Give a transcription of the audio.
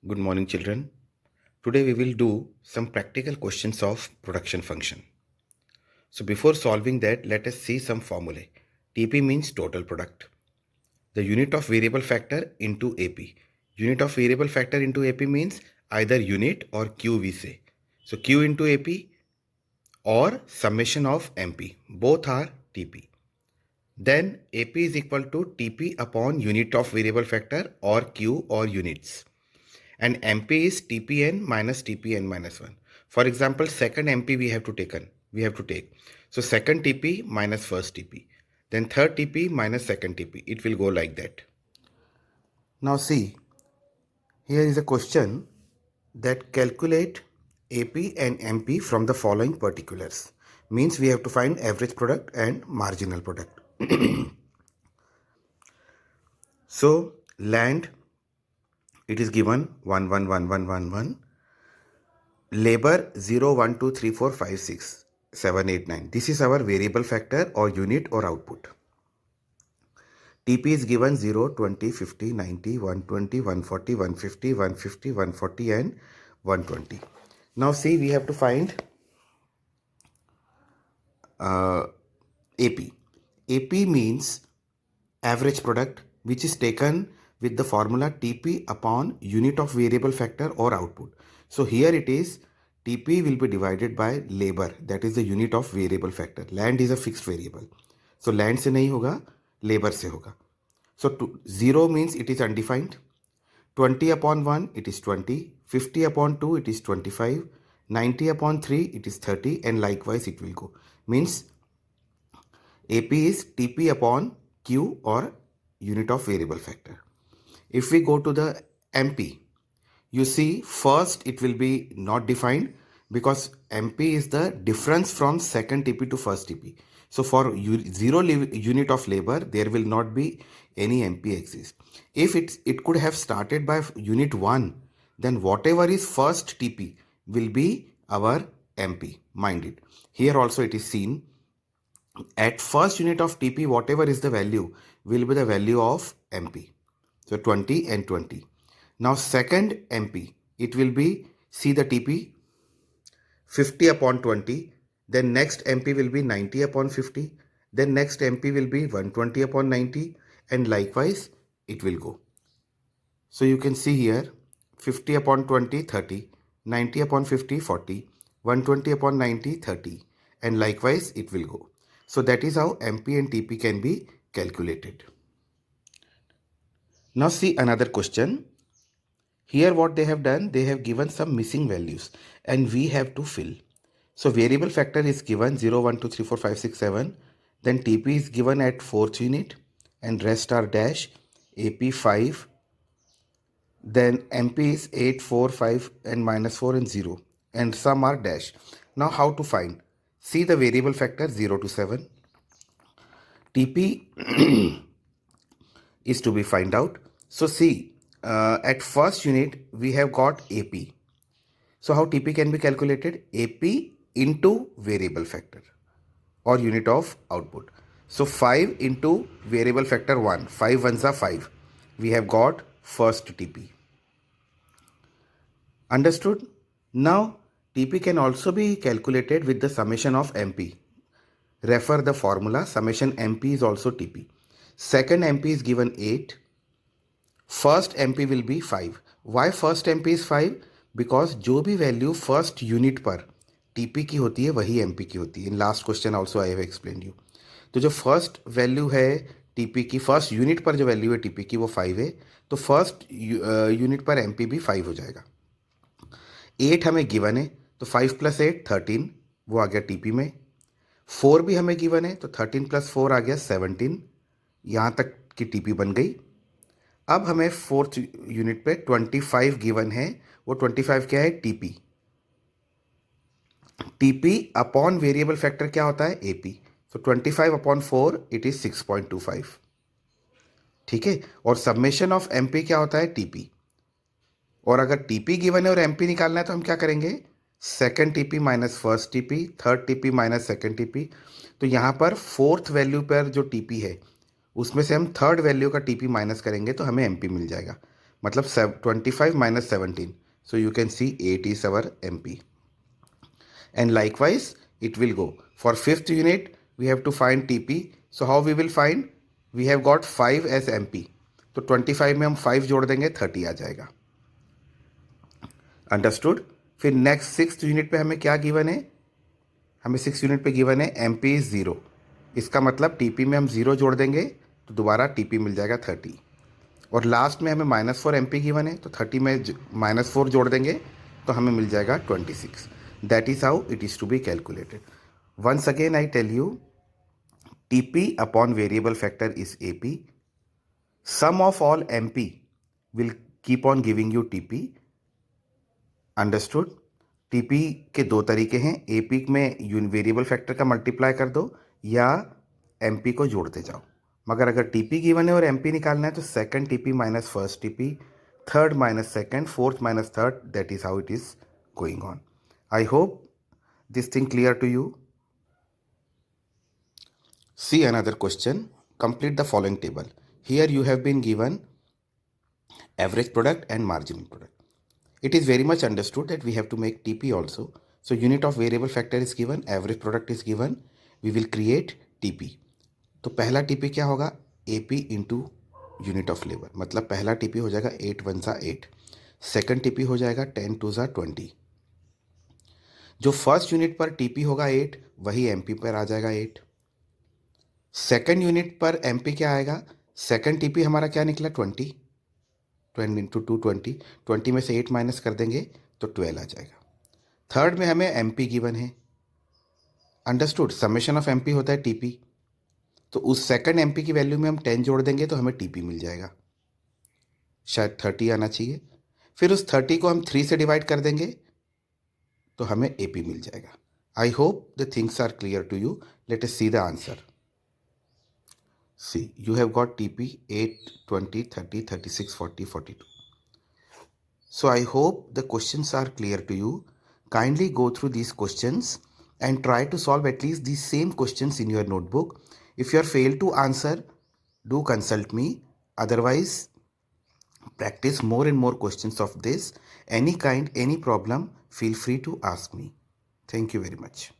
Good morning, children. Today we will do some practical questions of production function. So before solving that, let us see some formulae. TP means total product. The unit of variable factor into AP. Unit of variable factor into AP means either unit or Q we say. So Q into AP or summation of MP. Both are TP. Then AP is equal to TP upon unit of variable factor or Q or units. And MP is TPN minus TPN minus 1. For example, second MP we have to take. So second TP minus first TP. Then third TP minus second TP. It will go like that. Now see, here is a question that calculate AP and MP from the following particulars. Means we have to find average product and marginal product. So land, it is given 1 1 1 1 1 1. Labor 0 1 2 3 4 5 6 7 8 9. This is our variable factor or unit or output. TP is given 0 20 50 90 120 140 150 150 140 and 120. Now see, we have to find AP. AP means average product, which is taken with the formula TP upon unit of variable factor or output. So here it is TP will be divided by labor, that is the unit of variable factor. Land is a fixed variable, so land से नहीं होगा, labor से होगा. So 0 means it is undefined. 20 upon 1 it is 20, 50 upon 2 it is 25, 90 upon 3 it is 30, and likewise it will go. Means AP is TP upon Q or unit of variable factor. If we go to the MP, you see first it will be not defined because MP is the difference from second TP to first TP. So for 0 unit of labor, there will not be any MP exist. If it could have started by unit 1, then whatever is first TP will be our MP. Mind it. Here also it is seen. At first unit of TP, whatever is the value will be the value of MP. So 20 and 20. Now second MP, it will be, see the TP, 50 upon 20. Then next MP will be 90 upon 50. Then next MP will be 120 upon 90. And likewise, it will go. So you can see here, 50 upon 20, 30. 90 upon 50, 40. 120 upon 90, 30. And likewise, it will go. So that is how MP and TP can be calculated. Now see another question. Here what they have done, they have given some missing values and we have to fill. So variable factor is given 0, 1, 2, 3, 4, 5, 6, 7. Then TP is given at 4th unit and rest are dash. AP 5. Then MP is 8, 4, 5 and minus 4 and 0. And some are dash. Now how to find? See the variable factor 0 to 7. TP is to be find out. So see, at first unit we have got AP. So how TP can be calculated? AP into variable factor or unit of output. So 5 into variable factor 1. 5 ones are 5. We have got first TP. Understood? Now TP can also be calculated with the summation of MP. Refer the formula. Summation MP is also TP. Second MP is given 8. First MP will be 5. Why first MP is 5? Because जो भी value first unit पर TP की होती है वही MP की होती है. In last question also I have explain you. तो जो फर्स्ट वैल्यू है टीपी की, फर्स्ट यूनिट पर जो वैल्यू है टीपी की वो 5 है, तो फर्स्ट यूनिट पर एमपी भी 5 हो जाएगा. 8 हमें गिवन है तो 5 + 8 13, वो आ गया टीपी में. 4 भी हमें गिवन है तो 13 + 4 आ गया 17. यहाँ तक की टीपी बन गई. अब हमें फोर्थ यूनिट पे 25 गिवन है. वो 25 क्या है? TP. TP upon variable factor क्या होता है? एपी. तो 25 अपॉन 4 इट इज 6.25. ठीक है. और सबमिशन ऑफ एमपी क्या होता है? टीपी. और अगर टीपी गिवन है और एमपी निकालना है तो हम क्या करेंगे? Second TP minus first TP, third TP minus second TP. तो यहाँ पर फोर्थ वैल्यू पर जो टीपी है उसमें से हम थर्ड वैल्यू का टीपी माइनस करेंगे तो हमें एमपी मिल जाएगा. मतलब 25 minus 17. So you can see 8 is our MP. And likewise, it will go. For fifth unit, we have to find TP. So how we will find? We have got 5 as MP. तो 25 में हम 5 जोड़ देंगे, 30 आ जाएगा. Understood. फिर next six unit पे हमें क्या गिवन है? हमें 6 यूनिट पे गिवन है MP इज 0. इसका मतलब TP में हम 0 जोड़ देंगे तो दोबारा TP मिल जाएगा 30. और लास्ट में हमें -4 MP गिवन है, तो 30 में -4 जोड़ देंगे तो हमें मिल जाएगा 26. That is how it is to be calculated. Once again I tell you, TP upon variable factor is AP. Sum of all MP will keep on giving you TP. Understood. TP के दो तरीके हैं. AP में variable factor का multiply कर दो या MP को जोड़ते जाओ. मगर अगर TP गिवन है और MP निकालना है तो second TP minus first TP, third minus second, fourth minus third. That is how it is going on. I hope this thing clear to you. See another question. Complete the following table. Here you have been given average product and marginal product. It is very much understood that we have to make TP also. So unit of variable factor is given, average product is given. We will create TP. तो पहला TP क्या होगा? AP into unit of labour. मतलब पहला TP हो जाएगा 8 one सा 8. Second TP हो जाएगा 10 टू सा 20. जो फर्स्ट यूनिट पर TP होगा 8, वही MP पर आ जाएगा 8. सेकेंड यूनिट पर MP क्या आएगा? सेकेंड TP हमारा क्या निकला? 20. 20 इंटू 2 20. 20 में से 8 माइनस कर देंगे तो 12 आ जाएगा. थर्ड में हमें MP गिवन है. अंडरस्टूड. समेशन ऑफ MP होता है TP. तो उस सेकंड MP की वैल्यू में हम 10 जोड़ देंगे तो हमें TP मिल जाएगा. शायद 30 आना चाहिए. फिर उस 30 को हम 3 से डिवाइड कर देंगे तो हमें AP मिल जाएगा. I hope the things are clear to you. Let us see the answer. See, you have got TP 8, 20, 30, 36, 40, 42. So I hope the questions are clear to you. Kindly go through these questions and try to solve at least these same questions in your notebook. If you are failed to answer, do consult me. Otherwise, practice more and more questions of this. Any kind, any problem, feel free to ask me. Thank you very much.